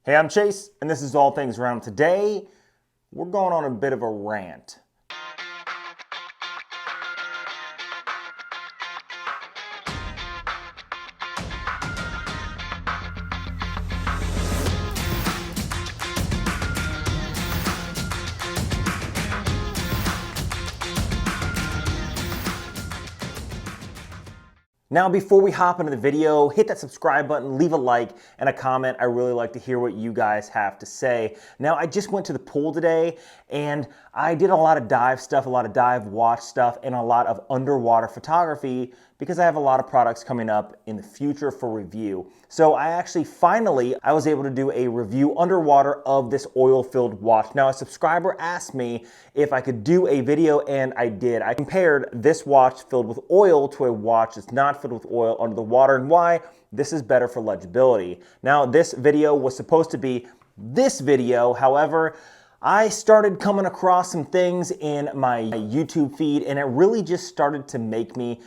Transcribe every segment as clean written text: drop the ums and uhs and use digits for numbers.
Hey, I'm Chase, and this is All Things Rant. Today, we're going on a bit of a rant. Now, before we hop into the video, hit that subscribe button, leave a like and a comment. I really like to hear what you guys have to say. Now, I just went to the pool today and I did a lot of dive stuff, a lot of dive watch stuff, and a lot of underwater photography because I have a lot of products coming up in the future for review. So I actually finally was able to do a review underwater of this oil-filled watch. Now, a subscriber asked me if I could do a video, and I did. I compared this watch filled with oil to a watch that's not filled with oil under the water and why this is better for legibility. Now, this video was supposed to be this video. However, I started coming across some things in my YouTube feed and it really just started to make me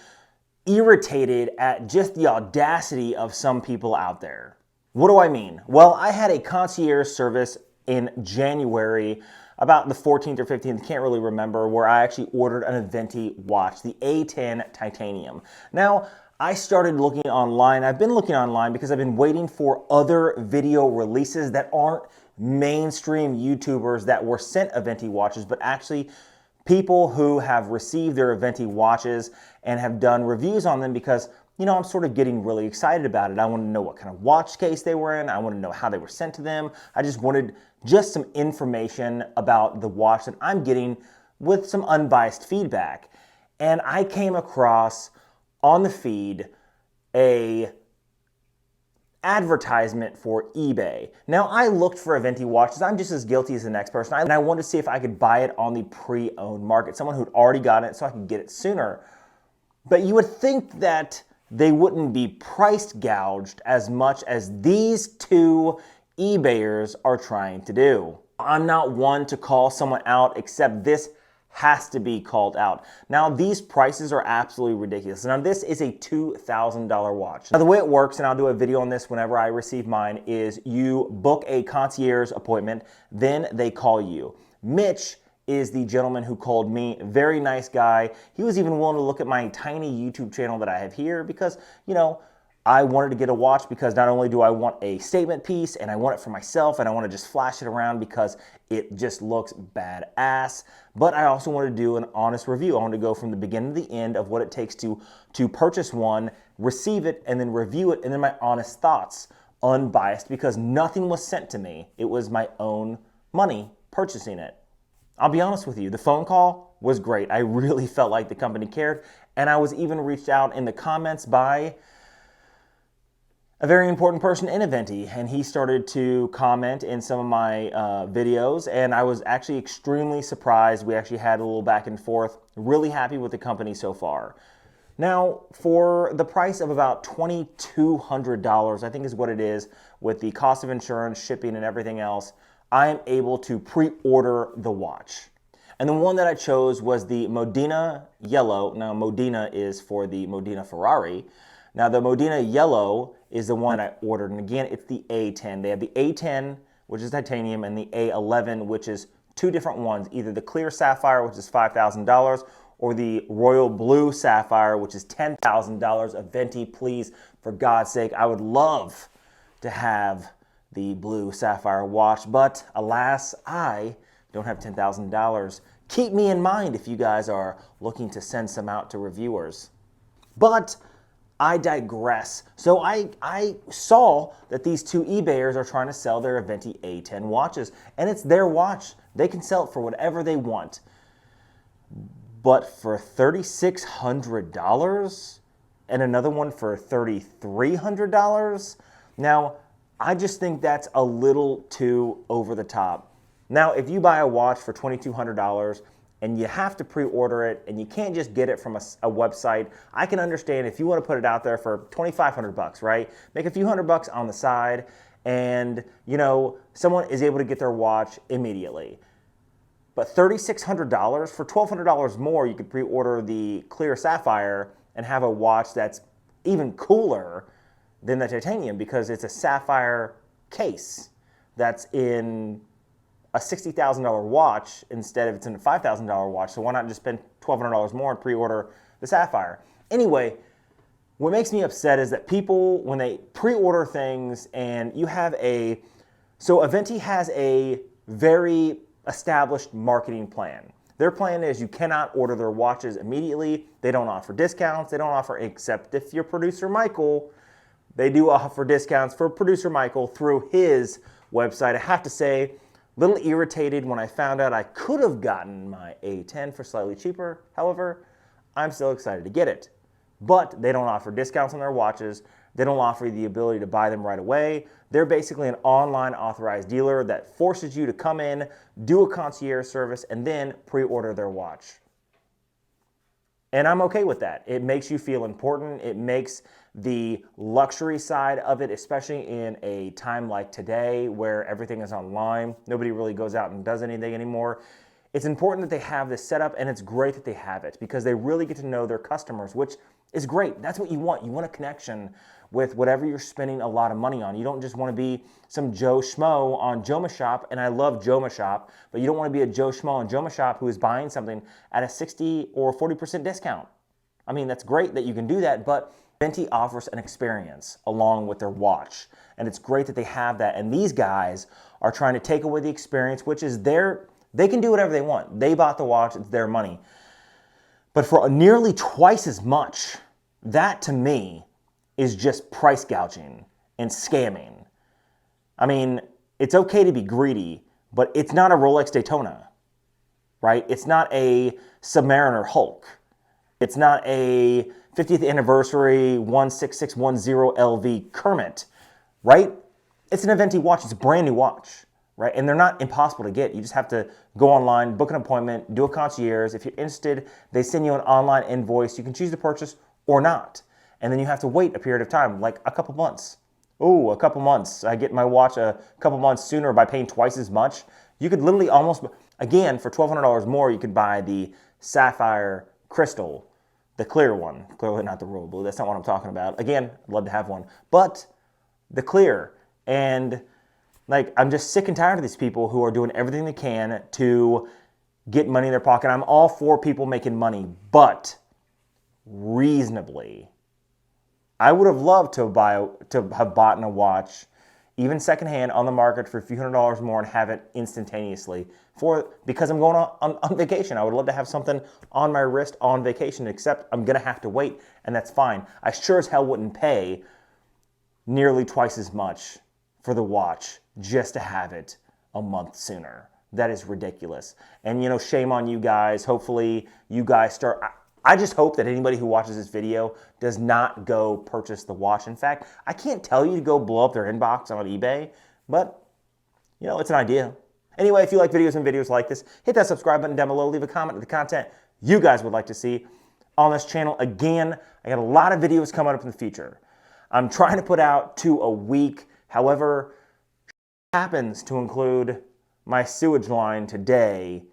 irritated at just the audacity of some people out there. What do I mean? Well, I had a concierge service in January, about the 14th or 15th, can't really remember, where I actually ordered an Aventi watch, the A10 Titanium. Now, I started looking online. I've been looking online because I've been waiting for other video releases that aren't mainstream YouTubers that were sent Aventi watches, but actually people who have received their Aventi watches and have done reviews on them because, you know, I'm sort of getting really excited about it. I want to know what kind of watch case they were in. I want to know how they were sent to them. I just wanted just some information about the watch that I'm getting with some unbiased feedback. And I came across on the feed a advertisement for eBay. Now, I looked for Aventi watches. I'm just as guilty as the next person. And I wanted to see if I could buy it on the pre-owned market, someone who'd already gotten it so I could get it sooner. But you would think that they wouldn't be price gouged as much as these two eBayers are trying to do. I'm not one to call someone out, except this has to be called out. Now, these prices are absolutely ridiculous. Now, this is a $2,000 watch. Now, the way it works, and I'll do a video on this whenever I receive mine, is you book a concierge appointment, then they call you. Mitch is the gentleman who called me. Very nice guy. He was even willing to look at my tiny YouTube channel that I have here because, you know, I wanted to get a watch because not only do I want a statement piece and I want it for myself and I want to just flash it around because it just looks badass, but I also want to do an honest review. I want to go from the beginning to the end of what it takes to purchase one, receive it, and then review it, and then my honest thoughts, unbiased, because nothing was sent to me. It was my own money purchasing it. I'll be honest with you, the phone call was great. I really felt like the company cared, and I was even reached out in the comments by a very important person in Aventi, and he started to comment in some of my videos, and I was actually extremely surprised. We actually had a little back and forth. Really happy with the company so far. Now, for the price of about $2,200, I think is what it is, with the cost of insurance, shipping, and everything else, I am able to pre-order the watch. And the one that I chose was the Modena Yellow. Now, Modena is for the Modena Ferrari. Now, the Modena Yellow is the one I ordered. And again, it's the A10. They have the A10, which is titanium, and the A11, which is two different ones. Either the clear sapphire, which is $5,000, or the royal blue sapphire, which is $10,000. Aventi, please, for God's sake, I would love to have the blue sapphire watch, but alas, I don't have $10,000. Keep me in mind if you guys are looking to send some out to reviewers. But I digress. So I saw that these two eBayers are trying to sell their Aventi A10 watches, and it's their watch. They can sell it for whatever they want. But for $3,600 and another one for $3,300, now I just think that's a little too over the top. Now, if you buy a watch for $2,200 and you have to pre-order it and you can't just get it from a website, I can understand if you want to put it out there for $2,500, right? Make a few $100 on the side and, you know, someone is able to get their watch immediately. But $3,600, for $1,200 more, you could pre-order the clear sapphire and have a watch that's even cooler than the titanium because it's a sapphire case. that's in a $60,000 watch instead of it's in a $5,000 watch. So why not just spend $1,200 more and pre-order the Sapphire? Anyway, what makes me upset is that people, when they pre-order things and you have so Aventi has a very established marketing plan. Their plan is you cannot order their watches immediately. They don't offer discounts. They don't offer, except if you're producer Michael, they do offer discounts for producer Michael through his website. I have to say, a little irritated when I found out I could have gotten my A10 for slightly cheaper. However, I'm still excited to get it. But they don't offer discounts on their watches. They don't offer you the ability to buy them right away. They're basically an online authorized dealer that forces you to come in, do a concierge service, and then pre-order their watch. And I'm okay with that. It makes you feel important. It makes the luxury side of it, especially in a time like today where everything is online. Nobody really goes out and does anything anymore. It's important that they have this set up, and it's great that they have it because they really get to know their customers, which is great. That's what you want. You want a connection with whatever you're spending a lot of money on. You don't just want to be some Joe Schmo on Joma Shop, and I love Joma Shop, but you don't want to be a Joe Schmo on Joma Shop who is buying something at a 60 or 40% discount. I mean, that's great that you can do that, but Aventi offers an experience along with their watch, and it's great that they have that. And these guys are trying to take away the experience, which is they can do whatever they want. They bought the watch, it's their money. But for nearly twice as much, that to me is just price gouging and scamming. I mean, it's okay to be greedy, but it's not a Rolex Daytona, right? It's not a Submariner Hulk. It's not a 50th anniversary 16610 LV Kermit, right? It's an Aventi watch. It's a brand new watch, right? And they're not impossible to get. You just have to go online, book an appointment, do a concierge. If you're interested, they send you an online invoice. You can choose to purchase or not. And then you have to wait a period of time, like a couple months. Oh, a couple months. I get my watch a couple months sooner by paying twice as much. You could literally almost, again, for $1,200 more, you could buy the Sapphire Crystal, the clear one. Clearly not the royal blue. That's not what I'm talking about. Again, I'd love to have one. But the clear. And like, I'm just sick and tired of these people who are doing everything they can to get money in their pocket. I'm all for people making money, but reasonably. I would have loved to have bought a watch, even secondhand, on the market for a few $100s more and have it instantaneously because I'm going on vacation. I would love to have something on my wrist on vacation, except I'm going to have to wait, and that's fine. I sure as hell wouldn't pay nearly twice as much for the watch just to have it a month sooner. That is ridiculous. And, you know, shame on you guys. Hopefully you guys start... I just hope that anybody who watches this video does not go purchase the watch. In fact, I can't tell you to go blow up their inbox on eBay, but, you know, it's an idea. Anyway, if you like videos and videos like this, hit that subscribe button down below. Leave a comment on the content you guys would like to see on this channel. Again, I got a lot of videos coming up in the future. I'm trying to put out 2 a week. However, happens to include my sewage line today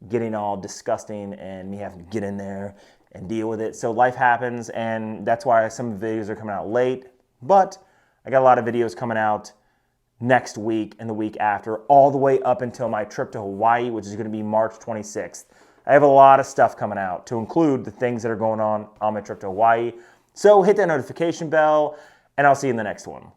getting all disgusting and me having to get in there and deal with it. So life happens, and that's why some videos are coming out late. But I got a lot of videos coming out next week and the week after, all the way up until my trip to Hawaii, which is going to be March 26th. I have a lot of stuff coming out to include the things that are going on my trip to Hawaii. So hit that notification bell, and I'll see you in the next one.